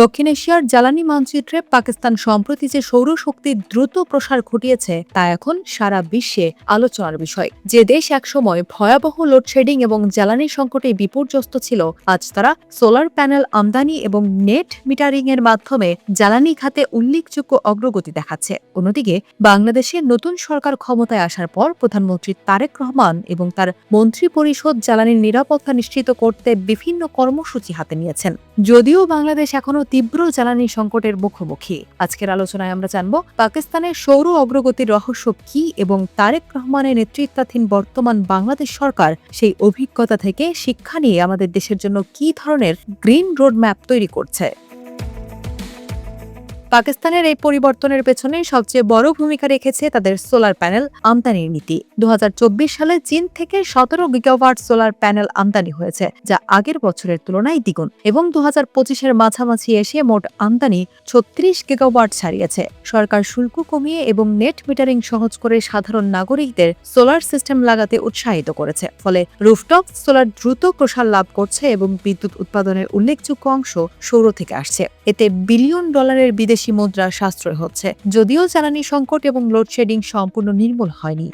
দক্ষিণ এশিয়ার জ্বালানি মানচিত্রে পাকিস্তান সম্প্রতি যে সৌরশক্তির দ্রুত প্রসার ঘটিয়েছে তা এখন সারা বিশ্বে আলোচনার বিষয়। যে দেশ একসময় ভয়াবহ লোডশেডিং এবং জ্বালানি সংকটে বিপর্যস্ত ছিল, আজ তারা সোলার প্যানেল আমদানি এবং নেট মিটারিং এর মাধ্যমে জ্বালানি খাতে উল্লেখযোগ্য অগ্রগতি দেখাচ্ছে। অন্যদিকে বাংলাদেশে নতুন সরকার ক্ষমতায় আসার পর প্রধানমন্ত্রী তারেক রহমান এবং তার মন্ত্রিপরিষদ জ্বালানির নিরাপত্তা নিশ্চিত করতে বিভিন্ন কর্মসূচি হাতে নিয়েছেন। যদিও বাংলাদেশ এখনো তীব্র জ্বালানি সংকটের মুখোমুখি, আজকের আলোচনায় আমরা জানব পাকিস্তানের সৌর অগ্রগতির রহস্য কি এবং তারেক রহমানের নেতৃত্বাধীন বর্তমান বাংলাদেশ সরকার সেই অভিজ্ঞতা থেকে শিক্ষা নিয়ে আমাদের দেশের জন্য কি ধরনের গ্রিন রোড ম্যাপ তৈরি করছে। পাকিস্তানের এই পরিবর্তনের পেছনে সবচেয়ে বড় ভূমিকা রেখেছে তাদের সোলার প্যানেল আমদানির নীতি। ২০২৪ সালে চীন থেকে ১৭ গিগাওয়াট সোলার প্যানেল আমদানি হয়েছে, যা আগের বছরের তুলনায় দ্বিগুণ, এবং ২০২৫-এর মাঝামাঝি এসে মোট আমদানি ৩৬ গিগাওয়াট ছাড়িয়েছে। সরকার শুল্ক কমিয়ে এবং নেট মিটারিং সহজ করে সাধারণ নাগরিকদের সোলার সিস্টেম লাগাতে উৎসাহিত করেছে, ফলে রুফটপ সোলার দ্রুত প্রসার লাভ করছে এবং বিদ্যুৎ উৎপাদনের উল্লেখযোগ্য অংশ সৌর থেকে আসছে। এতে বিলিয়ন ডলারের বিদেশি মুদ্রা সাশ্রয় হচ্ছে, যদিও জ্বালানি সংকট এবং লোডশেডিং সম্পূর্ণ নির্মূল হয়নি।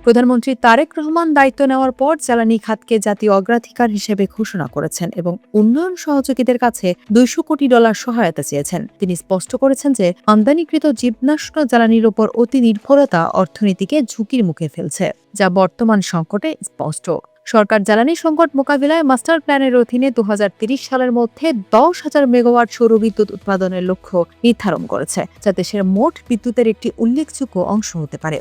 প্রধানমন্ত্রী তারেক রহমান দায়িত্ব নেওয়ার পর জ্বালানি খাতকে জাতীয় অগ্রাধিকার হিসেবে ঘোষণা করেছেন এবং উন্নয়ন সহযোগীদের কাছে $২০০ কোটি সহায়তা চেয়েছেন। তিনি স্পষ্ট করেছেন যে আমদানিকৃত জীবাশ্ম জ্বালানির উপর অতি নির্ভরতা অর্থনীতিকে ঝুঁকির মুখে ফেলছে, যা বর্তমান সংকটে স্পষ্ট। সরকার জ্বালানি সংকট মোকাবিলায় মাস্টার প্ল্যানের অধীনে ২০৩০ সালের মধ্যে ১০,০০০ মেগাওয়াট সৌরবিদ্যুৎ উৎপাদনের লক্ষ্য নির্ধারণ করেছে, যা দেশের মোট বিদ্যুতের একটি উল্লেখযোগ্য অংশ হতে পারে।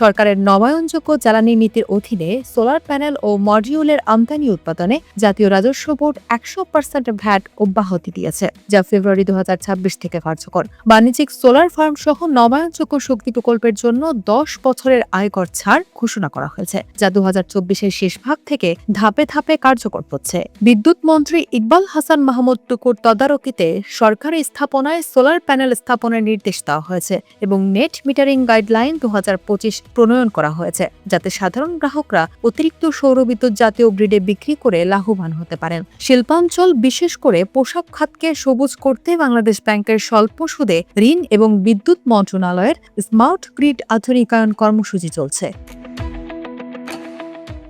সরকারের নবায়নযোগ্য জ্বালানি নীতির অধীনে সোলার প্যানেল ও মডিউলের আমদানি উৎপাদনে জাতীয় রাজস্ব বোর্ড ১০০% ভ্যাট অব্যাহতি দিয়েছে, যা ফেব্রুয়ারি ২০২৬ থেকে কার্যকর। বাণিজ্যিক সোলার ফার্ম সহ নবায়নযোগ্য শক্তি প্রকল্পের জন্য ১০ বছরের আয়কর ছাড় ঘোষণা করা হয়েছে, যা ২০২৪-এর শেষ ভাগ থেকে ধাপে ধাপে কার্যকর হচ্ছে। বিদ্যুৎ মন্ত্রী ইকবাল হাসান মাহমুদ টুকুর তদারকিতে সরকারি স্থাপনায় সোলার প্যানেল স্থাপনের নির্দেশ দেওয়া হয়েছে এবং নেট মিটারিং গাইডলাইন ২০২৫ প্রণয়ন করা হয়েছে, যাতে সাধারণ গ্রাহকরা অতিরিক্ত সৌরবিদ্যুৎ জাতীয় গ্রিডে বিক্রি করে লাভবান হতে পারেন। শিল্পাঞ্চল, বিশেষ করে পোশাক খাতকে সবুজ করতে বাংলাদেশ ব্যাংকের স্বল্প সুদে ঋণ এবং বিদ্যুৎ মন্ত্রণালয়ের স্মার্ট গ্রিড আধুনিকায়ন কর্মসূচি চলছে।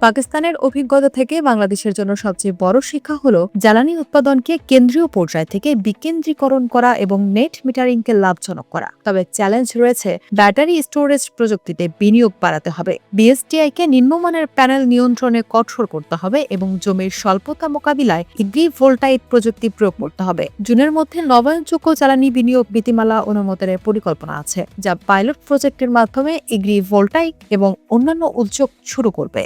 পাকিস্তানের অভিজ্ঞতা থেকে বাংলাদেশের জন্য সবচেয়ে বড় শিক্ষা হল জ্বালানি উৎপাদনকে কেন্দ্রীয় পর্যায় থেকে বিকেন্দ্রীকরণ করা এবং নেট মিটারিংকে লাভজনক করা। তবে চ্যালেঞ্জ রয়েছে, ব্যাটারি স্টোরেজ প্রযুক্তিতে বিনিয়োগ বাড়াতে হবে, বিএসটিআইকে নিম্নমানের প্যানেল নিয়ন্ত্রণে কঠোর করতে হবে এবং জমির স্বল্পতা মোকাবিলায় এগ্রিভোল্টাইক প্রযুক্তি প্রয়োগ করতে হবে। জুনের মধ্যে নবায়নযোগ্য জ্বালানি বিনিয়োগ নীতিমালা অনুমোদনের পরিকল্পনা আছে, যা পাইলট প্রজেক্টের মাধ্যমে এগ্রিভোল্টাইক এবং অন্যান্য উদ্যোগ শুরু করবে।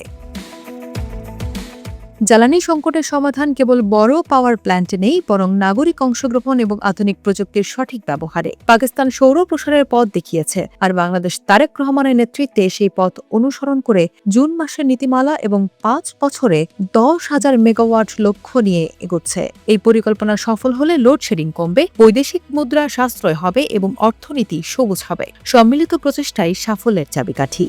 জ্বালানি সংকটের সমাধান কেবল বড় পাওয়ার প্ল্যান্টে নেই, বরং নাগরিক অংশগ্রহণ এবং আধুনিক প্রযুক্তির সঠিক ব্যবহারে। পাকিস্তান সৌর প্রসারের পথ দেখিয়েছে, আর বাংলাদেশ তারেক রহমানের নেতৃত্বে সেই পথ অনুসরণ করে জুন মাসের নীতিমালা এবং ৫ বছরে ১০,০০০ মেগাওয়াট লক্ষ্য নিয়ে এগোচ্ছে। এই পরিকল্পনা সফল হলে লোডশেডিং কমবে, বৈদেশিক মুদ্রা সাশ্রয় হবে এবং অর্থনীতি সবুজ হবে। সম্মিলিত প্রচেষ্টাই সাফল্যের চাবিকাঠি।